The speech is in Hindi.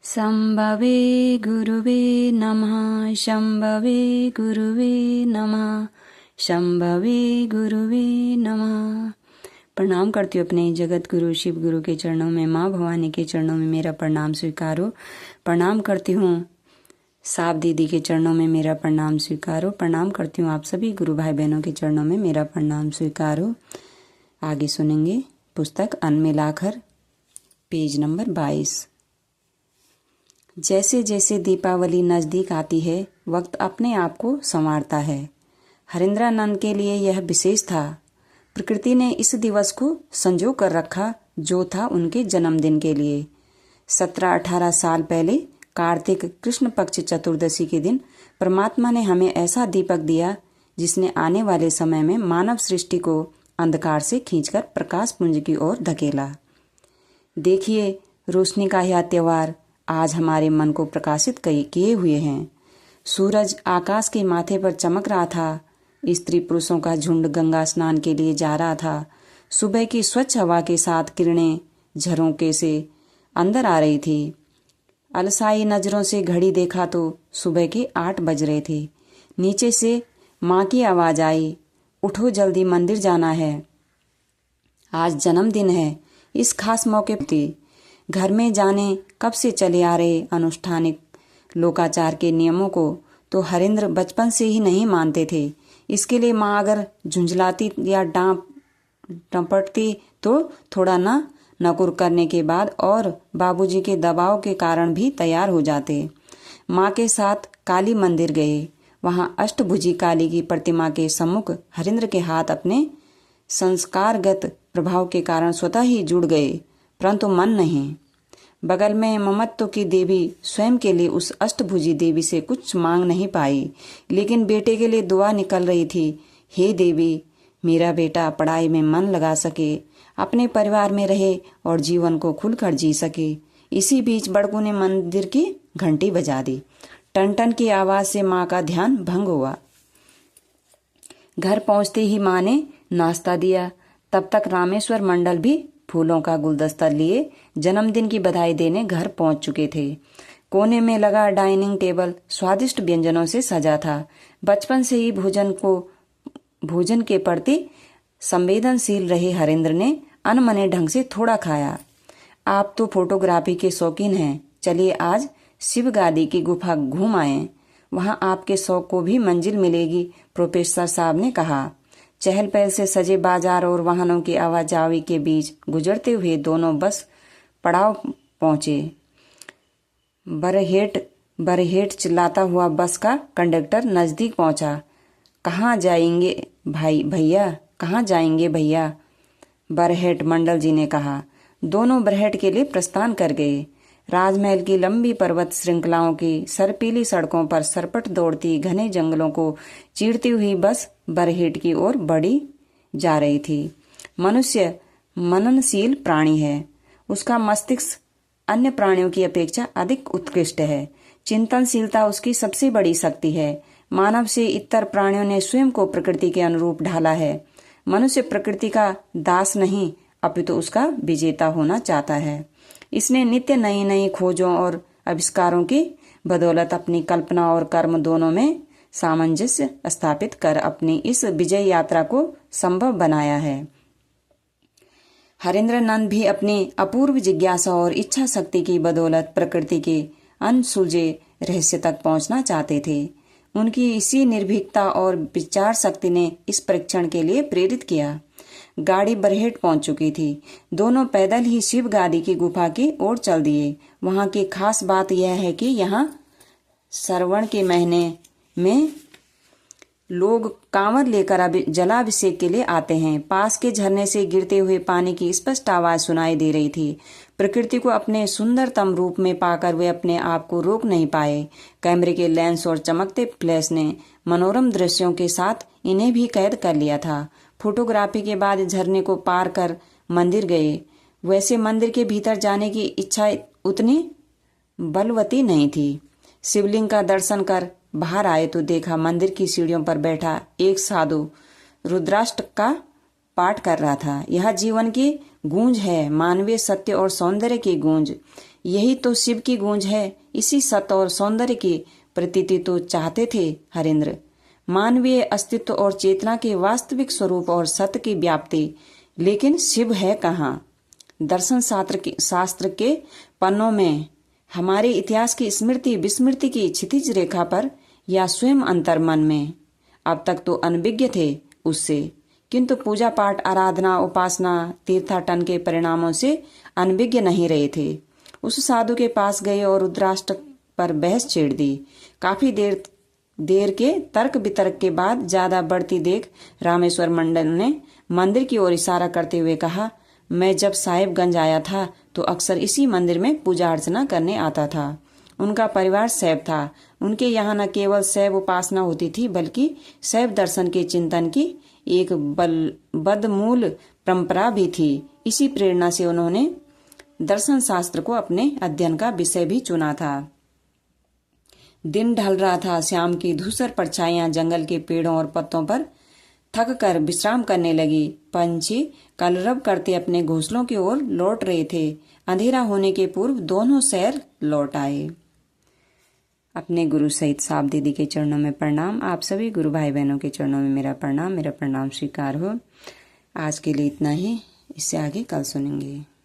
शम्भवे गुरुवे नमः। शम्भवे गुरुवे नमः। शम्भवे गुरुवे नमः। प्रणाम करती हूँ अपने जगत गुरु शिव गुरु के चरणों में। माँ भवानी के चरणों में मेरा प्रणाम स्वीकारो। प्रणाम करती हूँ साफ दीदी के चरणों में मेरा प्रणाम स्वीकारो। प्रणाम करती हूँ आप सभी गुरु भाई बहनों के चरणों में मेरा प्रणाम स्वीकारो। आगे सुनेंगे पुस्तक अन्न मिलाकर, पेज नंबर 22। जैसे जैसे दीपावली नज़दीक आती है, वक्त अपने आप को संवारता है। हरेंद्रानंद के लिए यह विशेष था। प्रकृति ने इस दिवस को संजो कर रखा जो था उनके जन्मदिन के लिए। 17-18 साल पहले कार्तिक कृष्ण पक्ष चतुर्दशी के दिन परमात्मा ने हमें ऐसा दीपक दिया जिसने आने वाले समय में मानव सृष्टि को अंधकार से खींचकर प्रकाश पुंज की ओर धकेला। देखिए, रोशनी का यह त्योहार आज हमारे मन को प्रकाशित किए हुए हैं। सूरज आकाश के माथे पर चमक रहा था। स्त्री पुरुषों का झुंड गंगा स्नान के लिए जा रहा था। सुबह की स्वच्छ हवा के साथ किरणें झरोके से अंदर आ रही थी। अलसाई नजरों से घड़ी देखा तो सुबह के 8 बज रहे थे। नीचे से माँ की आवाज आई, उठो जल्दी मंदिर जाना है, आज जन्मदिन है। इस खास मौके पर घर में जाने कब से चले आ रहे अनुष्ठानिक लोकाचार के नियमों को तो हरेंद्र बचपन से ही नहीं मानते थे। इसके लिए माँ अगर झुंझलाती या डांटती तो थोड़ा ना नकुर करने के बाद और बाबूजी के दबाव के कारण भी तैयार हो जाते। माँ के साथ काली मंदिर गए। वहाँ अष्टभुजी काली की प्रतिमा के सम्मुख हरेंद्र के हाथ अपने संस्कारगत प्रभाव के कारण स्वतः ही जुड़ गए, परंतु मन नहीं। बगल में ममत्व की देवी स्वयं के लिए उस अष्टभुजी देवी से कुछ मांग नहीं पाई, लेकिन बेटे के लिए दुआ निकल रही थी। हे देवी, मेरा बेटा पढ़ाई में मन लगा सके, अपने परिवार में रहे और जीवन को खुलकर जी सके। इसी बीच बड़कू ने मंदिर की घंटी बजा दी। टन टन की आवाज से माँ का ध्यान भंग हुआ। घर पहुंचते ही माँ ने नाश्ता दिया। तब तक रामेश्वर मंडल भी फूलों का गुलदस्ता लिए जन्मदिन की बधाई देने घर पहुंच चुके थे। कोने में लगा डाइनिंग टेबल स्वादिष्ट व्यंजनों से सजा था। बचपन से ही भोजन के प्रति संवेदनशील रहे हरेंद्र ने अनमने ढंग से थोड़ा खाया। आप तो फोटोग्राफी के शौकीन हैं, चलिए आज शिव गादी की गुफा घूम आए, वहां आपके शौक को भी मंजिल मिलेगी, प्रोफेसर साहब ने कहा। चहल पहल से सजे बाजार और वाहनों की आवाजाही के बीच गुजरते हुए दोनों बस पड़ाव पहुंचे। बरहेट चिल्लाता हुआ बस का कंडक्टर नजदीक पहुंचा। कहाँ जाएंगे भैया, कहाँ जाएंगे भैया, बरहेट मंडल जी ने कहा। दोनों बरहेट के लिए प्रस्थान कर गए। राजमहल की लंबी पर्वत श्रृंखलाओं की सरपीली सड़कों पर सरपट दौड़ती घने जंगलों को चीरती हुई बस बरहेट की ओर बढ़ी जा रही थी। मनुष्य मननशील प्राणी है। उसका मस्तिष्क अन्य प्राणियों की अपेक्षा अधिक उत्कृष्ट है। चिंतनशीलता उसकी सबसे बड़ी शक्ति है। मानव से इतर प्राणियों ने स्वयं को प्रकृति के अनुरूप ढाला है। मनुष्य प्रकृति का दास नहीं, अपितु उसका विजेता होना चाहता है। इसने नित्य नई नई खोजों और आविष्कारों की बदौलत अपनी कल्पना और कर्म दोनों में सामंजस्य स्थापित कर अपनी इस विजय यात्रा को संभव बनाया है। हरेंद्रनंद भी अपनी अपूर्व जिज्ञासा और इच्छा शक्ति की बदौलत प्रकृति के अनसुलझे रहस्य तक पहुंचना चाहते थे। उनकी इसी निर्भीकता और विचार शक्ति ने इस परीक्षण के लिए प्रेरित किया। गाड़ी बरहेट पहुंच चुकी थी। दोनों पैदल ही शिव गादी की गुफा की ओर चल दिए। वहां की खास बात यह है कि यहाँ श्रावण के महीने में लोग कांवर लेकर जलाभिषेक के लिए आते हैं। पास के झरने से गिरते हुए पानी की स्पष्ट आवाज सुनाई दे रही थी। प्रकृति को अपने सुंदरतम रूप में पाकर वे अपने आप को रोक नहीं पाए। कैमरे के लेंस और चमकते फ्लैश ने मनोरम दृश्यों के साथ इन्हें भी कैद कर लिया था। फोटोग्राफी के बाद झरने को पार कर मंदिर गए। वैसे मंदिर के भीतर जाने की इच्छा उतनी बलवती नहीं थी। शिवलिंग का दर्शन कर बाहर आए तो देखा मंदिर की सीढ़ियों पर बैठा एक साधु रुद्राष्टक का पाठ कर रहा था। यह जीवन की गूंज है, मानवीय सत्य और सौंदर्य की गूंज। यही तो शिव की गूंज है। इसी सत्य और सौंदर्य की प्रतीति तो चाहते थे हरेंद्र। मानवीय अस्तित्व और चेतना के वास्तविक स्वरूप और सत्य की व्याप्ति। लेकिन शिव है कहाँ? दर्शन शास्त्र के पन्नों में, हमारे इतिहास की स्मृति विस्मृति की क्षितिज रेखा पर, या स्वयं अंतर्मन में? अब तक तो अनभिज्ञ थे उससे, किंतु पूजा पाठ आराधना उपासना तीर्थाटन के परिणामों से अनभिज्ञ नहीं रहे थे। उस साधु के पास गए और रुद्राष्टक पर बहस छेड़ दी। काफी देर के तर्क वितर्क के बाद ज्यादा बढ़ती देख रामेश्वर मंडल ने मंदिर की ओर इशारा करते हुए कहा, मैं जब साहिबगंज आया था तो अक्सर इसी मंदिर में पूजा अर्चना करने आता था। उनका परिवार शैव था। उनके यहाँ न केवल शैव उपासना होती थी बल्कि शैव दर्शन के चिंतन की एक बदमूल परंपरा भी थी। इसी प्रेरणा से उन्होंने दर्शन शास्त्र को अपने अध्ययन का विषय भी चुना था। दिन ढल रहा था। शाम की धूसर परछाइयां जंगल के पेड़ों और पत्तों पर थक कर विश्राम करने लगी। पंछी कलरव करते अपने घोंसलों की ओर लौट रहे थे। अंधेरा होने के पूर्व दोनों शहर लौट आए। अपने गुरु सहित साप दीदी के चरणों में प्रणाम। आप सभी गुरु भाई बहनों के चरणों में मेरा प्रणाम स्वीकार हो। आज के लिए इतना ही। इससे आगे कल सुनेंगे।